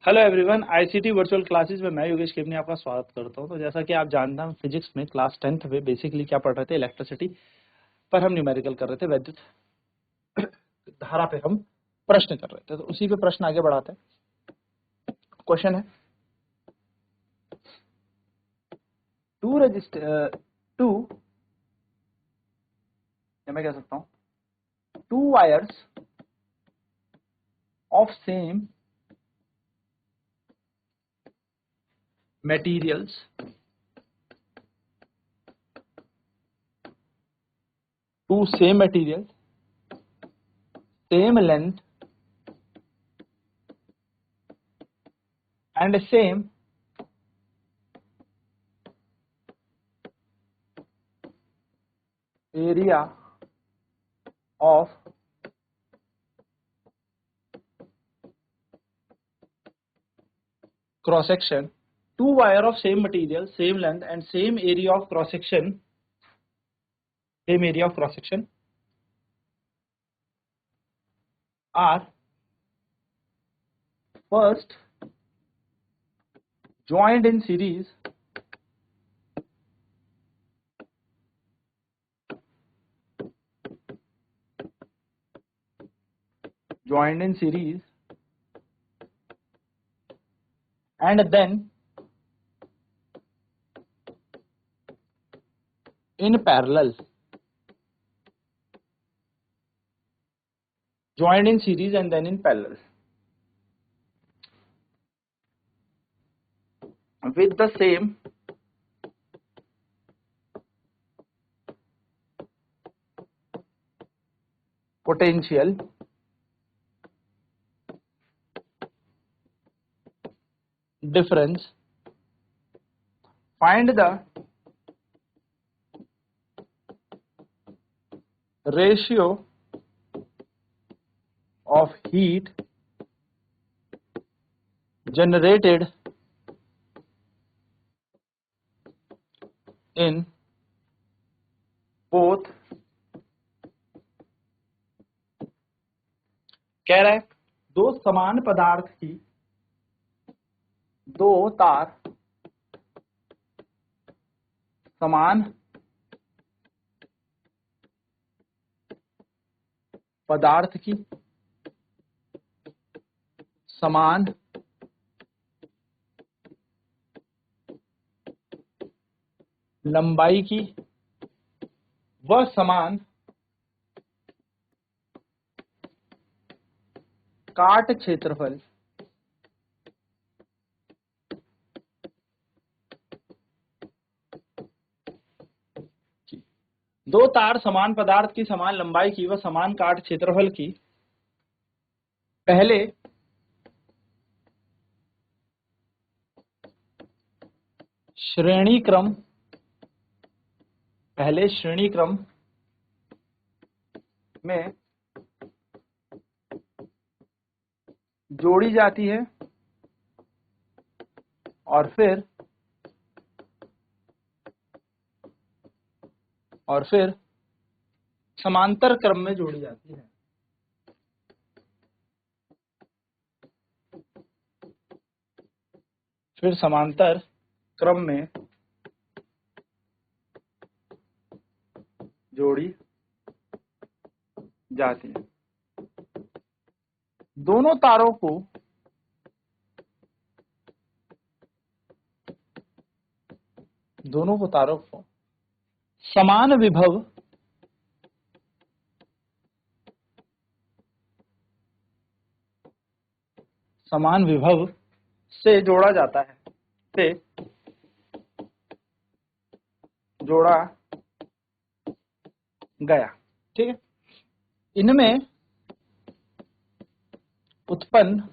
Hello everyone, ICT virtual classes में मैं योगेश केवनी आपका स्वागत करता हूं। तो जैसा कि आप जानते हैं, हम फिजिक्स में क्लास 10th में बेसिकली क्या पढ़ रहे थे, इलेक्ट्रिसिटी पर हम न्यूमेरिकल कर रहे थे, वैद्युत धारा पे हम प्रश्न कर रहे थे। तो उसी पे प्रश्न आगे बढ़ाते हैं। क्वेश्चन है टू मैं कह सकता हूं 2 wires of same materials same length and same area of cross section. Two wire of same material, same length and same area of cross section are first joined in series and then in parallel, joined in series and then in parallel with the same potential difference. Find the ratio of heat generated in both. कह रहा है दो समान पदार्थ की दो तार समान पदार्थ की समान लंबाई की व समान काट क्षेत्रफल दो तार समान पदार्थ की समान लंबाई की व समान काट क्षेत्रफल की पहले श्रेणी क्रम में जोड़ी जाती है और फिर समांतर क्रम में जोड़ी जाती है। फिर समांतर क्रम में जोड़ी जाती है। दोनों तारों को समान विभव से जोड़ा जाता है, जोड़ा गया। ठीक है, इनमें उत्पन्न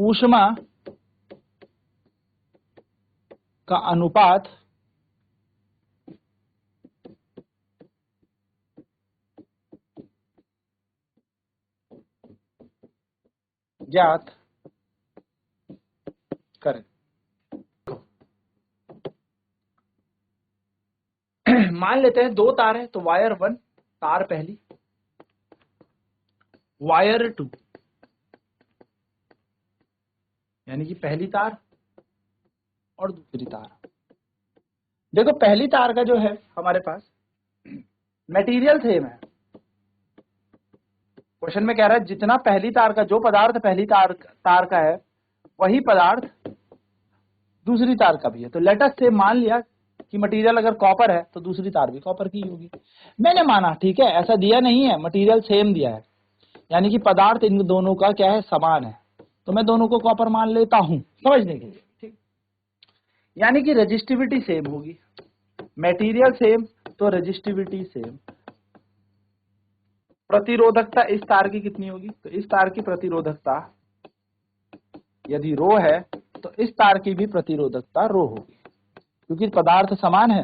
ऊष्मा का अनुपात ज्ञात करें। मान लेते हैं दो तार है, तो वायर 1 तार पहली, वायर 2 यानी कि पहली तार और दूसरी तार। देखो पहली तार का जो है हमारे पास मटेरियल सेम है। क्वेश्चन में कह रहा है जितना पहली तार का जो पदार्थ पहली तार का है वही पदार्थ दूसरी तार का भी है। तो लेट अस से मान लिया कि मटेरियल अगर कॉपर है तो दूसरी तार भी कॉपर की होगी। मैंने माना, ठीक है, ऐसा दिया नहीं है, मटेरियल सेम दिया है, यानी कि पदार्थ इन दोनों का क्या है, समान है, तो मैं दोनों को कॉपर मान लेता हूं समझने के लिए, ठीक। यानी कि रेजिस्टिविटी सेम होगी, मटेरियल सेम तो रेजिस्टिविटी सेम। प्रतिरोधकता इस तार की कितनी होगी, तो इस तार की प्रतिरोधकता यदि रो है तो इस तार की भी प्रतिरोधकता रो होगी, क्योंकि पदार्थ समान है।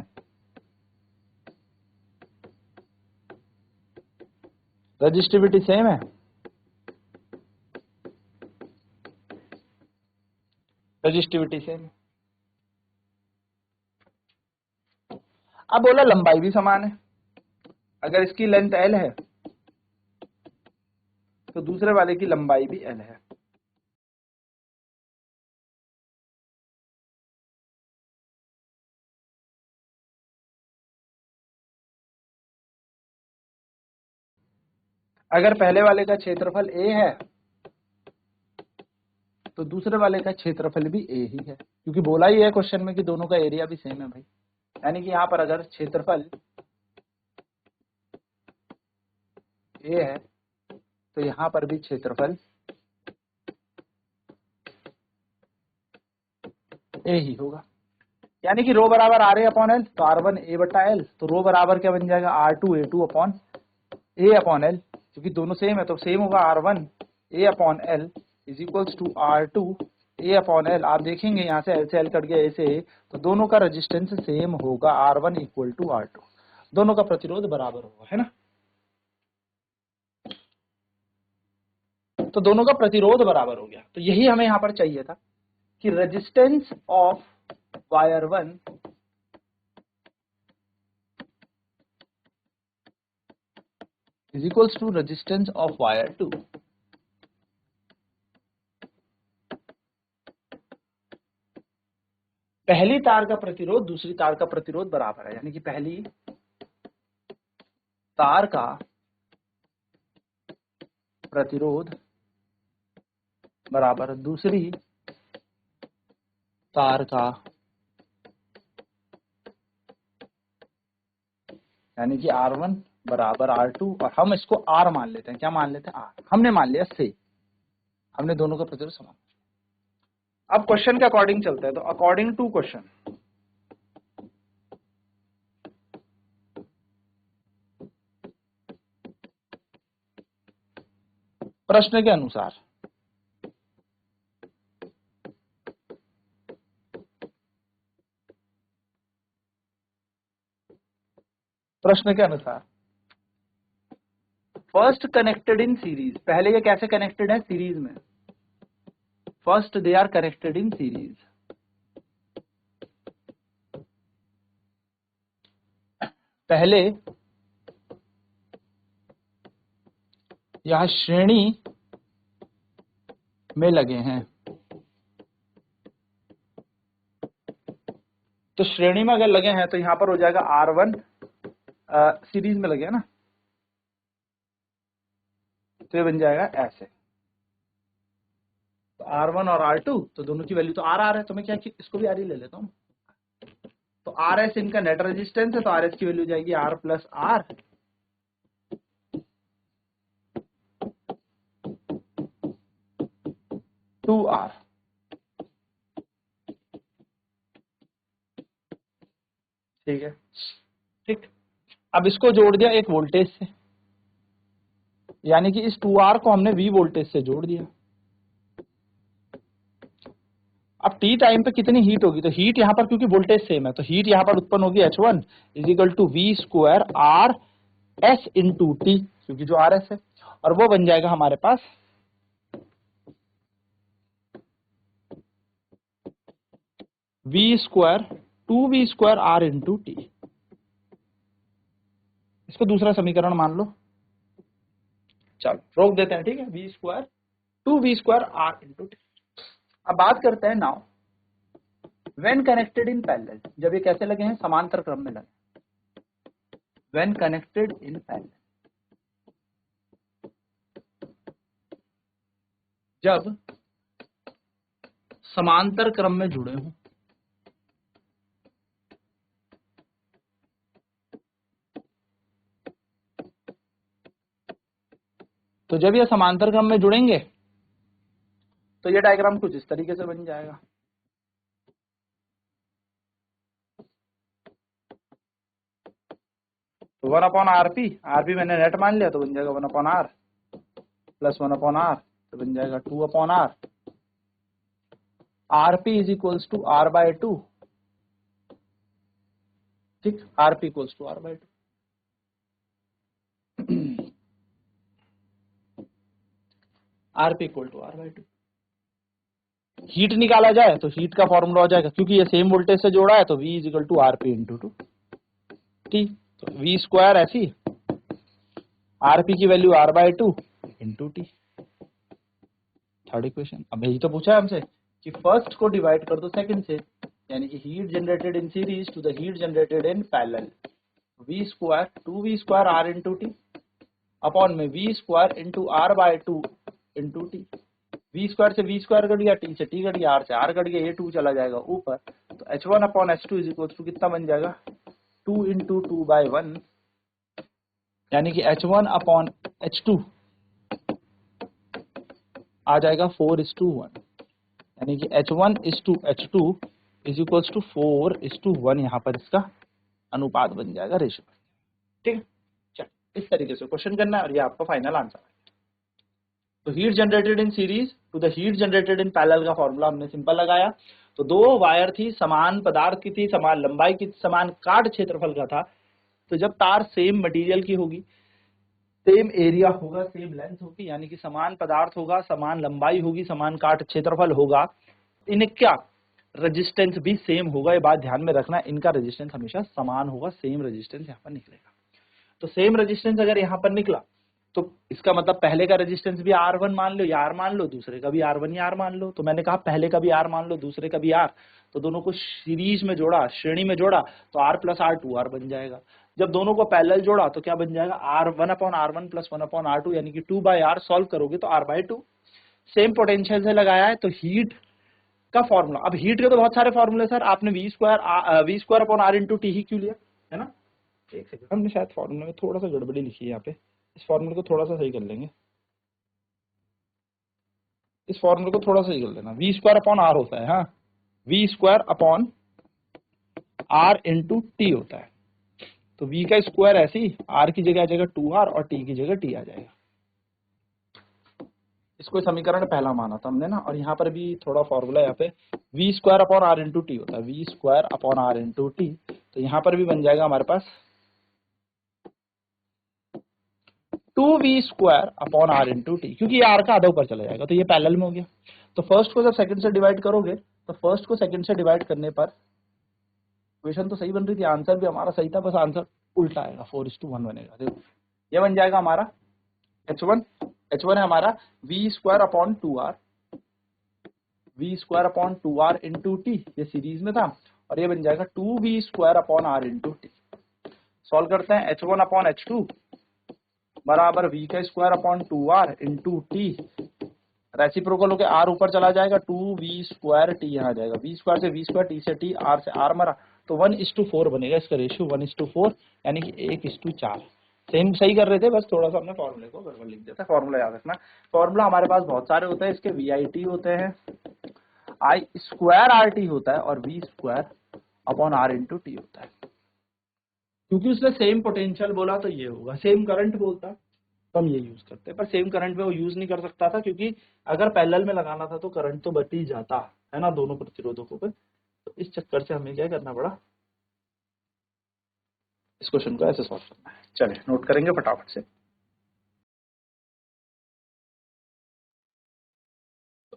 रेजिस्टिविटी सेम है, रेजिस्टिविटी सेम। अब बोला लंबाई भी समान है, अगर इसकी लेंथ L है तो दूसरे वाले की लंबाई भी L है। अगर पहले वाले का क्षेत्रफल A है तो दूसरे वाले का क्षेत्रफल भी A ही है, क्योंकि बोला ही है क्वेश्चन में कि दोनों का एरिया भी सेम है भाई। यानी कि यहां पर अगर क्षेत्रफल A है तो यहां पर भी क्षेत्रफल A ही होगा। यानी कि रो बराबर आर ए अपॉन एल, तो R1 A बटा एल, तो रो बराबर क्या बन जाएगा, R2 A2 upon A upon L, क्योंकि दोनों सेम है तो सेम होगा R1 A upon L is equals to R2 A upon L. आप देखेंगे यहाँ से एल से एल कट गया ए से ए, तो दोनों का रेजिस्टेंस सेम होगा, R1 इक्वल टू R2, दोनों का प्रतिरोध बराबर होगा, है ना। तो दोनों का प्रतिरोध बराबर हो गया, तो यही हमें यहाँ पर चाहिए था कि resistance of wire 1 is equals to resistance of wire 2। पहली तार का प्रतिरोध दूसरी तार का प्रतिरोध बराबर है, यानी कि पहली तार का प्रतिरोध बराबर दूसरी तार का, यानी कि R1 बराबर R2, और हम इसको R मान लेते हैं। क्या मान लेते हैं, R हमने मान लिया से, हमने दोनों का प्रतिरोध समान। अब क्वेश्चन के अकॉर्डिंग चलते हैं, तो अकॉर्डिंग टू क्वेश्चन, प्रश्न के अनुसार फर्स्ट कनेक्टेड इन सीरीज, पहले ये कैसे कनेक्टेड है, सीरीज में। First they are connected in series, पहले यह श्रेणी में लगे हैं, तो श्रेणी में अगर लगे हैं तो यहां पर हो जाएगा R1 सीरीज में लगे है ना, तो ये बन जाएगा ऐसे, तो R1 और R2, तो दोनों की वैल्यू तो R है, तो मैं क्या इसको भी R ही ले लेता हूँ। तो RS इनका नेट रेजिस्टेंस है, तो RS की वैल्यू जाएगी R plus R, two R। ठीक है, ठीक। अब इसको जोड़ दिया एक वोल्टेज से, यानी कि इस 2R को हमने V वोल्टेज से जोड़ दिया। अब T टाइम पे कितनी हीट होगी, तो हीट यहाँ पर क्योंकि वोल्टेज सेम है, तो हीट यहाँ पर उत्पन्न होगी H1 is equal to V square R S into T, क्योंकि जो RS है, और वो बन जाएगा हमारे पास V square 2V square R into T. इसको दूसरा समीकरण मान लो, चलो रोक देते हैं, ठीक है। V square 2V square R into T. अब बात करते हैं now when connected in parallel, जब ये कैसे लगे हैं, समांतर क्रम में लगे, व्हेन कनेक्टेड इन पैरेलल, जब समांतर क्रम में जुड़े हों, तो जब ये समांतर क्रम में जुड़ेंगे तो ये डायग्राम कुछ इस तरीके से बन जाएगा। तो 1/RP, आरपी मैंने नेट मान लिया तो बन जाएगा 1/R प्लस 1/R, तो बन जाएगा 2/R। RP is equals to R/2, ठीक, RP equals to R/2। RP equal to R/2। Heat निकाला जाए तो हीट का फॉर्मूला हो जाएगा, क्योंकि ये सेम वोल्टेज से जोड़ा है तो V is equal to RP into 2 T, तो V स्क्वायर ऐसी, RP की value R/2 into T। Third equation. अब यही तो पूछा है हमसे कि फर्स्ट को डिवाइड कर दो सेकंड से, यानी कि heat generated in series to the heat generated in parallel, V square 2V square R into T upon में V square into R/2 into T। V square से V स्क्वायर कट गया, T से T cut गया, R से R cut गया, ये 2 चला जाएगा ऊपर, तो H1 अपॉन H2 इज इक्वल टू कितना बन जाएगा, 2 इंटू 2/1, यानी कि H1 अपॉन H2 आ जाएगा 4:1, यानी कि H1:H2 इज इक्वल टू 4:1, यहाँ पर इसका अनुपात बन जाएगा, रेशियो, ठीक है। इस तरीके से क्वेश्चन करना है और ये आपका फाइनल आंसर है। तो heat generated in series to the heat generated in parallel का फॉर्मूला हमने सिंपल लगाया। तो दो वायर थी, समान पदार्थ की थी, समान लंबाई की, समान काट क्षेत्रफल का था। तो जब तार सेम मटेरियल की होगी, सेम एरिया होगा, सेम लेंथ होगी, यानी कि समान पदार्थ होगा, समान लंबाई होगी, समान काट क्षेत्रफल होगा, इन्हें क्या रेजिस्टेंस भी सेम होगा, ये बात ध्यान में रखना, इनका रेजिस्टेंस हमेशा समान होगा, सेम रेजिस्टेंस यहाँ पर निकलेगा। तो सेम रेजिस्टेंस अगर यहाँ पर निकला तो इसका मतलब पहले का रेजिस्टेंस भी R1 मान लो या R मान लो, दूसरे का भी R1 या R मान लो। तो मैंने कहा पहले का भी R मान लो, दूसरे का भी R, तो दोनों को सीरीज में जोड़ा, श्रेणी में जोड़ा, तो R प्लस R 2R बन जाएगा। जब दोनों को पैरेलल जोड़ा तो क्या बन जाएगा, R1/R1 प्लस 1/R2, यानी कि 2/R सॉल्व करोगे तो R/2। सेम पोटेंशियल से लगाया है तो हीट का फॉर्मूला, अब हीट के तो बहुत सारे फॉर्मूले सर, आपने V square upon R into T ही क्यों लिया, है ना। एक सेकंड, हमने शायद फॉर्मूले में थोड़ा सा गड़बड़ी लिखी है यहाँ पे, इस फॉर्मूले को थोड़ा सा सही कर लेंगे, इस फॉर्मूले को थोड़ा सा सही कर लेना। V स्क्वायर अपॉन R होता है, हाँ, V square upon R into T होता है। तो V का स्क्वायर ऐसे ही, R की जगह आ जाएगा 2R और T की जगह T आ जाएगा। इसको समीकरण पहला माना था हमने ना, और यहाँ पर भी थोड़ा फॉर्मूला यहाँ पे V square upon R into T होता है, V square upon R into T। तो यहाँ पर भी बन जाएगा हमारे पास 2V square upon R into T, क्योंकि R का आधा ऊपर चला जाएगा, तो ये पैरेलल में हो गया। तो फर्स्ट को जब सेकंड से डिवाइड करोगे तो फर्स्ट को सेकंड से डिवाइड करने पर इक्वेशन तो सही बन रही थी, आंसर भी हमारा सही था, बस आंसर उल्टा आएगा, 4:1 बनेगा। देखो ये बन जाएगा हमारा H1 है हमारा V square upon 2R, V square upon 2R into T, ये सीरीज में था, और ये बन जाएगा 2V square upon R into T। Solve करते हैं, H1 अपॉन H2 बराबर V का square upon 2R into T, reciprocal होकर R ऊपर चला जाएगा, 2V स्क्वायर T यहाँ आ जाएगा, V स्क्वायर से V स्क्वायर, T से T, R से R मरा, तो 1:4 बनेगा इसका रेशियो, 1:4, यानी कि 1:4। सेम सही कर रहे थे, बस थोड़ा सा हमने फॉर्मूले को गड़बड़ लिख दिया था। फॉर्मूला याद रखना, फॉर्मूला हमारे पास बहुत सारे होते हैं, इसके VIT होते हैं, I स्क्वायर RT होता है, और V square upon R into T होता है। क्योंकि उसने सेम पोटेंशियल बोला तो ये होगा, सेम करंट बोलता तो हम ये यूज करते हैं, पर सेम करंट में वो यूज नहीं कर सकता था, क्योंकि अगर पैरेलल में लगाना था तो करंट तो बच ही जाता है ना दोनों प्रतिरोधकों पे। तो इस चक्कर से हमें क्या करना पड़ा, इस क्वेश्चन को ऐसे सॉल्व करना है। चलिए नोट करेंगे फटाफट से।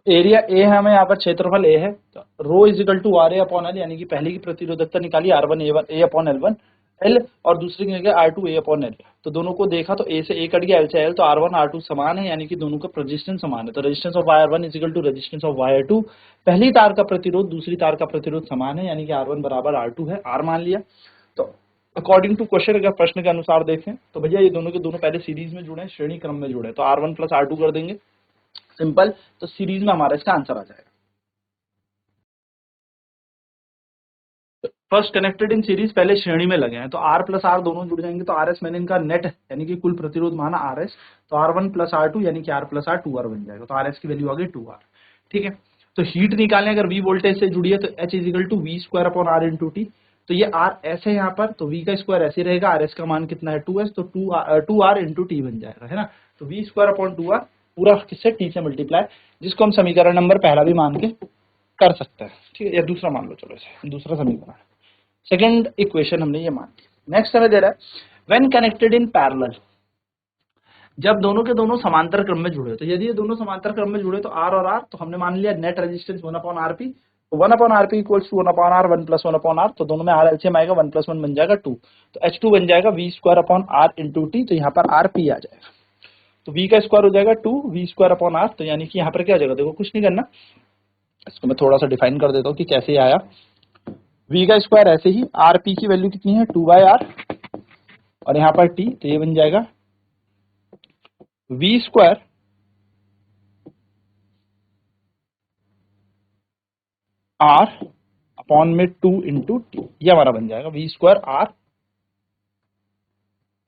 एरिया ए है, हमें यहाँ पर क्षेत्रफल ए है, तो rho is equal to RA upon L, यानी कि पहले की प्रतिरोधकता निकाली R1 A upon L1, L और दूसरी की जगह R2A/L। तो दोनों को देखा तो ए से ए कट गया, एल से एल, तो R1 R2 समान है, यानी कि दोनों का रेजिस्टेंस समान है। तो resistance of wire 1 is equal to resistance of wire 2। पहली तार का प्रतिरोध दूसरी तार का प्रतिरोध समान है, यानी कि R1 बराबर R2 है, R मान लिया। तो अकॉर्डिंग टू क्वेश्चन, अगर प्रश्न के अनुसार देखें तो भैया ये दोनों के दोनों पहले सीरीज में जुड़े हैं, श्रेणी क्रम में जुड़े हैं, तो R1 प्लस R2 कर देंगे सिंपल, तो सीरीज में हमारा इसका आंसर आ जाएगा। फर्स्ट कनेक्टेड इन सीरीज, पहले श्रेणी में लगे हैं, तो R प्लस R दोनों जुड़ जाएंगे, तो RS मैंने इनका नेट यानी कि कुल प्रतिरोध माना RS, तो R1 प्लस R2 यानी कि R प्लस R 2R बन जाएगा, तो RS की वैल्यू आ गई 2R। ठीक है, तो हीट निकालने अगर V वोल्टेज से जुड़ी है तो H is equal to V square upon R into T. तो ये R S है यहाँ पर, तो V का स्क्वायर ऐसे रहेगा, RS का मान कितना है 2S, तो 2R इंटू टी बन जाएगा, है ना। तो V स्क्वायर अपॉन 2R पूरा किससे, टी से मल्टीप्लाई, जिसको हम समीकरण नंबर पहला भी मान के कर सकते हैं। ठीक है, या दूसरा मान लो, चलो इसे दूसरा समीकरण, सेकेंड इक्वेशन हमने ये मान ली। नेक्स्ट हमें दे रहा है व्हेन कनेक्टेड इन पैरेलल, जब दोनों के दोनों समांतर क्रम में जुड़े, तो यदि ये दोनों समांतर क्रम में जुड़े तो R और R, तो हमने मान लिया नेट रेजिस्टेंस 1/RP, तो 1/RP equals to 1/R 1 plus 1/R, तो दोनों में R एलसीएम आएगा, 1 प्लस 1 बन जाएगा 2, तो H2 बन जाएगा V square upon R into T, तो यहाँ पर RP आ जाएगा, तो V का स्क्वायर हो जाएगा 2 V स्क्वायर अपॉन R, तो यानी कि यहाँ पर क्या हो जाएगा, देखो कुछ नहीं करना, इसको मैं थोड़ा सा डिफाइन कर देता हूँ कि कैसे आया। V का स्क्वायर ऐसे ही, RP की वैल्यू कितनी है 2/R, और यहाँ पर T, तो ये बन जाएगा V स्क्वायर R अपॉन में 2 इंटू टी, ये हमारा बन जाएगा V square R,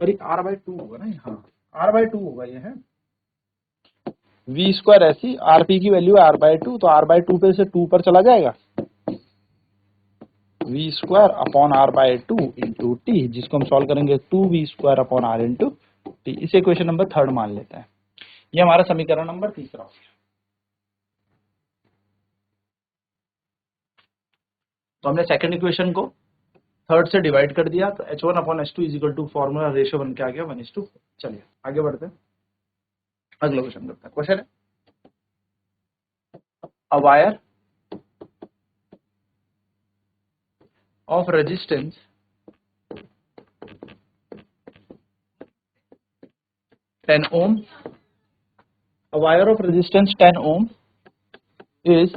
sorry R/2 होगा ना, हाँ R/2 होगा ये है, V स्क्वायर ऐसी, RP की वैल्यू है R/2, तो R/2 पे से 2 पर चला जाएगा, V square upon R/2 into T, जिसको हम सॉल्व करेंगे 2V square upon R into T. इसे इक्वेशन नंबर 3 मान लेते हैं, ये हमारा समीकरण नंबर 3 हो गया। तो हमने सेकंड इक्वेशन को थर्ड से डिवाइड कर दिया, तो H1 अपॉन H2 is equal to formula ratio बन के आ गया 1:2। चलिए आगे बढ़ते हैं, अगला क्वेश्चन करते हैं। क्वेश्चन है a wire of resistance 10 ohm, a wire of resistance 10 ohm is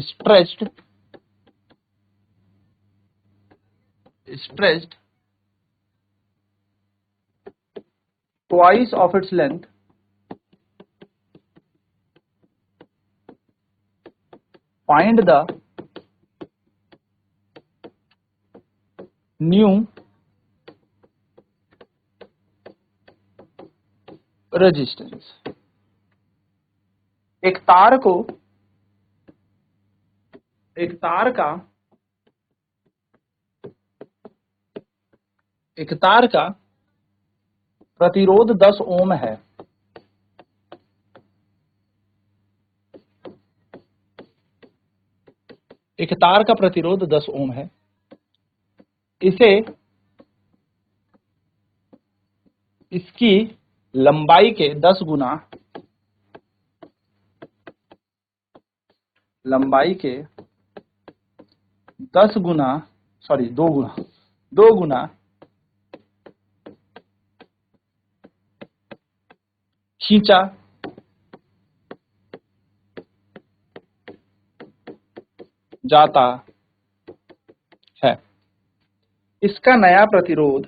stretched twice of its length find the new resistance। एक तार को, एक तार का, एक तार का प्रतिरोध 10 ओम है, एक तार का प्रतिरोध 10 ओम है, इसे इसकी लंबाई के 10 गुना, लंबाई के 10 गुना, सॉरी 2 गुना, 2 गुना खींचा जाता है। इसका नया प्रतिरोध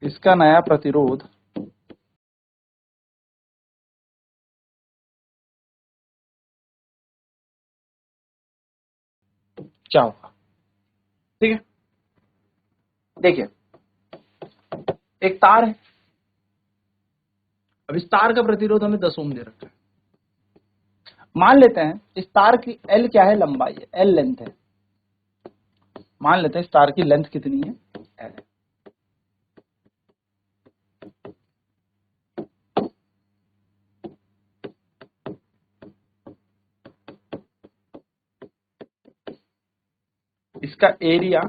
इसका नया प्रतिरोध क्या होगा। ठीक है, देखिए एक तार है, अब इस तार का प्रतिरोध हमें 10 ओम दे रखा है। मान लेते हैं इस तार की L क्या है, लंबाई है, L लेंथ है, मान लेते हैं इस तार की लेंथ कितनी है, L है। इसका एरिया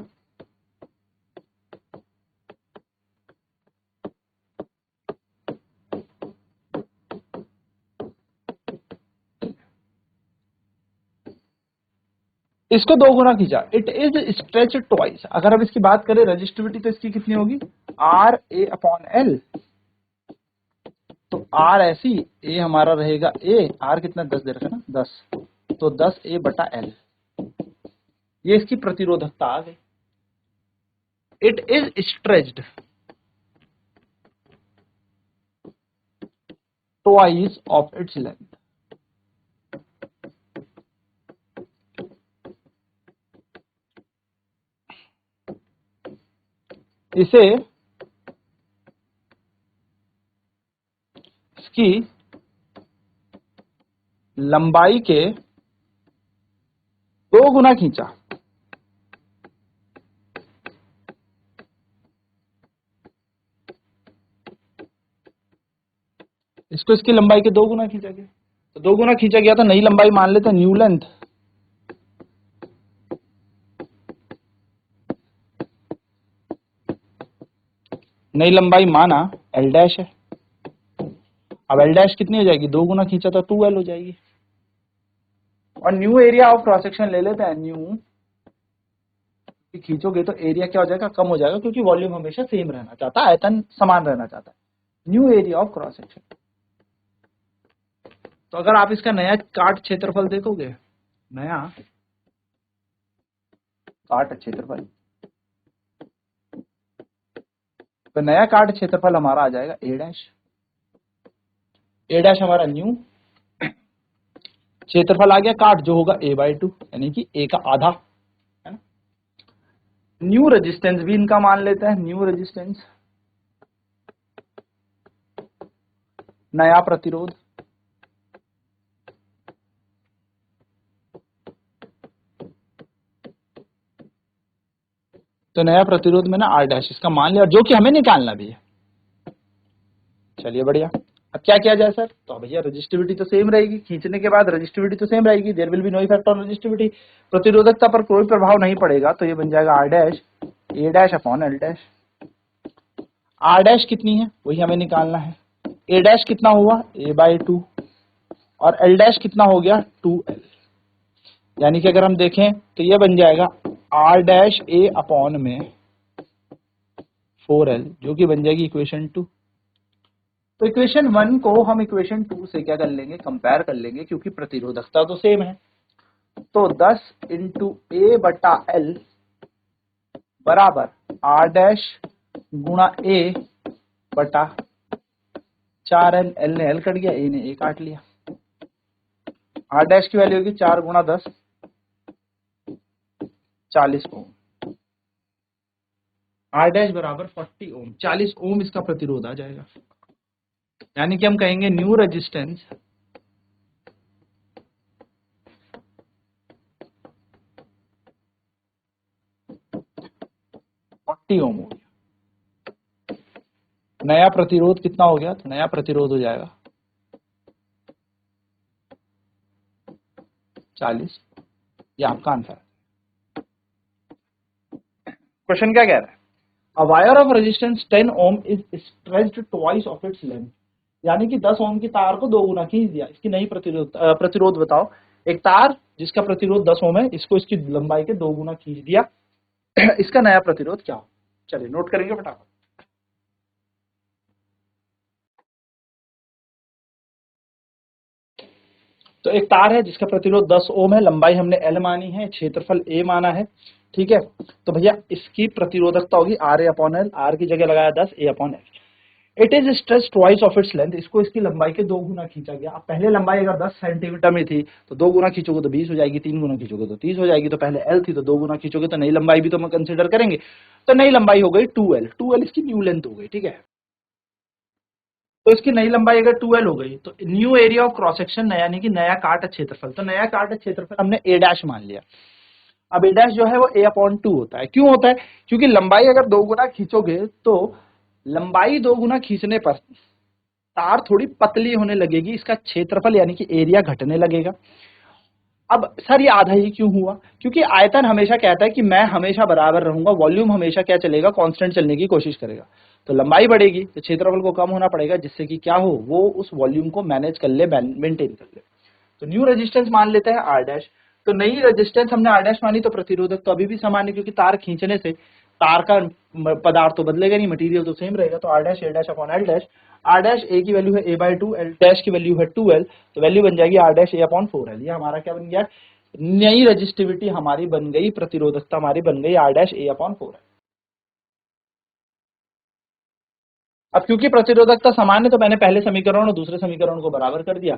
इसको 2 गुना खींचा, इट इज स्ट्रेच ट्वाइस। अगर हम इसकी बात करें रेजिस्टिविटी तो इसकी कितनी होगी, आर ए अपॉन एल। तो आर ऐसी, ए हमारा रहेगा ए, आर कितना 10 दे रखा है ना, 10, तो 10 ए बटा एल, ये इसकी प्रतिरोधकता आ गई। It is stretched twice of its length. इसे इसकी लंबाई के 2 गुना खींचा। इसको इसकी लंबाई के 2 गुना खींचा गया, तो 2 गुना खींचा गया तो नई लंबाई मान लेते हैं न्यू लेंथ। नई लंबाई माना एल डैश है। अब एल डैश कितनी हो जाएगी, 2 गुना खींचा तो 2L हो जाएगी। और new area of cross section ले लेते हैं, न्यू खींचोगे तो एरिया क्या हो जाएगा, कम हो जाएगा, क्योंकि वॉल्यूम हमेशा सेम रहना चाहता है, आयतन समान रहना चाहता है। New area of cross section. तो अगर आप इसका नया काट क्षेत्रफल देखोगे, नया काट क्षेत्रफल, तो नया काट क्षेत्रफल हमारा आ जाएगा ए डैश। ए डैश हमारा न्यू क्षेत्रफल आ गया, काट जो होगा a/2 यानी कि a का आधा, है ना। न्यू रेजिस्टेंस भी इनका मान लेते हैं, न्यू रेजिस्टेंस नया प्रतिरोध, तो नया प्रतिरोध में ना आर डैश इसका मान लिया, जो कि हमें निकालना भी है। चलिए बढ़िया। अब क्या किया जाए सर, तो भैया रेजिस्टिविटी तो सेम रहेगी, खींचने के बाद रेजिस्टिविटी तो सेम रहेगी, there will be no effect on resistivity, प्रतिरोधकता पर कोई प्रभाव नहीं पड़ेगा, तो ये बन जाएगा R dash A dash upon L dash. R dash कितनी है वही हमें निकालना है, ए डैश कितना हुआ a/2 और एल डैश कितना हो गया 2L, यानी कि अगर हम देखें तो ये बन जाएगा आर डैश ए अपॉन में 4L, जो कि बन जाएगी इक्वेशन 2। तो इक्वेशन 1 को हम इक्वेशन 2 से क्या कर लेंगे, कंपेयर कर लेंगे, क्योंकि प्रतिरोधकता तो सेम है। तो 10 इंटू ए बटा एल बराबर आर डैश गुणा ए बटा 4L, एल ने एल कट गया, ए ने ए काट लिया। आर डैश की वैल्यू होगी 4 गुणा 10 40 ओम, आर डैश बराबर 40 ओम, 40 ओम इसका प्रतिरोध आ जाएगा। यानी कि हम कहेंगे न्यू रेजिस्टेंस ओम हो गया। नया प्रतिरोध कितना हो गया, तो नया प्रतिरोध हो जाएगा 40। ये आपका आंसर है। क्वेश्चन क्या कह रहा है, a wire of resistance 10 ohm is stretched twice of its length, यानी कि 10 ओम की तार को 2 गुना खींच दिया। इसकी नई प्रतिरोध बताओ। एक तार जिसका प्रतिरोध 10 ओम है, इसको इसकी लंबाई के 2 गुना खींच दिया, इसका नया प्रतिरोध क्या हो। चलिए नोट करेंगे फटाफट। तो एक तार है जिसका प्रतिरोध 10 ओम है, लंबाई हमने L मानी है, क्षेत्रफल A माना है, ठीक है। तो भैया इसकी प्रतिरोधकता होगी R A upon L, R की जगह लगाया 10, A upon L. It is stretch twice of its length, इसको इसकी लंबाई के 2 गुना खींचा गया। अब पहले लंबाई अगर 10 सेंटीमीटर में थी तो 2 गुना खींचोगे तो 20 हो जाएगी, 3 गुना खींचोगे तो 30 हो जाएगी। तो पहले L थी तो 2 गुना खींचोगे तो नई लंबाई भी तो हम कंसिडर करेंगे। तो नई लंबाई हो गई 2L, 2L इसकी न्यू लेंथ हो गई, ठीक है। तो इसकी नई लंबाई अगर 2L हो गई तो new area of cross section, यानी कि नया काट क्षेत्रफल, तो नया काट क्षेत्रफल हमने ए डैश मान लिया। अब ए डैश जो है वो a अपॉन 2 होता है। क्यों होता है, क्योंकि लंबाई अगर 2 गुना खींचोगे तो लंबाई 2 गुना खींचने पर तार थोड़ी पतली होने लगेगी, इसका क्षेत्रफल यानी कि एरिया घटने लगेगा। अब सर ये आधा ही क्यों हुआ, क्योंकि आयतन हमेशा कहता है कि मैं हमेशा बराबर रहूंगा, वॉल्यूम हमेशा क्या चलेगा, कांस्टेंट चलने की कोशिश करेगा। तो लंबाई बढ़ेगी तो क्षेत्रफल को कम होना पड़ेगा, जिससे कि क्या हो, वो उस वॉल्यूम को मैनेज कर ले, मेंटेन कर ले। तो न्यू रेजिस्टेंस मान लेते हैं आर डैश। तो नई रेजिस्टेंस हमने R डैश मानी, तो प्रतिरोधक तो अभी भी समान है, क्योंकि तार खींचने से तार का पदार्थ तो बदलेगा नहीं, मटेरियल तो सेम रहेगा। तो R dash A dash upon L dash, R dash A की वैल्यू है A/2, L डैश की वैल्यू है 2L, तो वैल्यू बन जाएगी R dash A upon 4L। ये हमारा क्या बन गया, नई रजिस्टिविटी हमारी बन गई, प्रतिरोधकता हमारी बन गई R dash A upon 4L। अब क्योंकि प्रतिरोधकता समान है, तो मैंने पहले समीकरण और दूसरे समीकरण को बराबर कर दिया।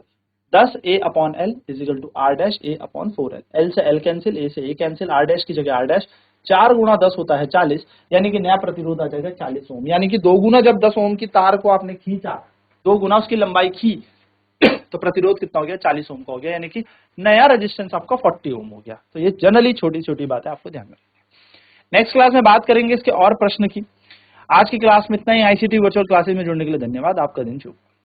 10A upon L is equal to R dash A upon 4L। L से एल कैंसिल, A से A कैंसिल, R डैश की जगह R डैश, 4 गुणा 10 होता है 40, यानी कि नया प्रतिरोध आ जाएगा 40 ओम। यानी कि 2 गुना जब 10 ओम की तार को आपने खींचा, 2 गुना उसकी लंबाई खी, तो प्रतिरोध कितना हो गया, 40 ओम का हो गया, यानी कि नया रेजिस्टेंस आपका 40 ओम हो गया। तो ये जनरली छोटी छोटी बात है, आपको ध्यान में रखनी है। नेक्स्ट क्लास में बात करेंगे इसके और प्रश्न की। आज की क्लास में इतना ही। आईसीटी वर्चुअल क्लासेस में जुड़ने के लिए धन्यवाद। आपका दिन शुभ।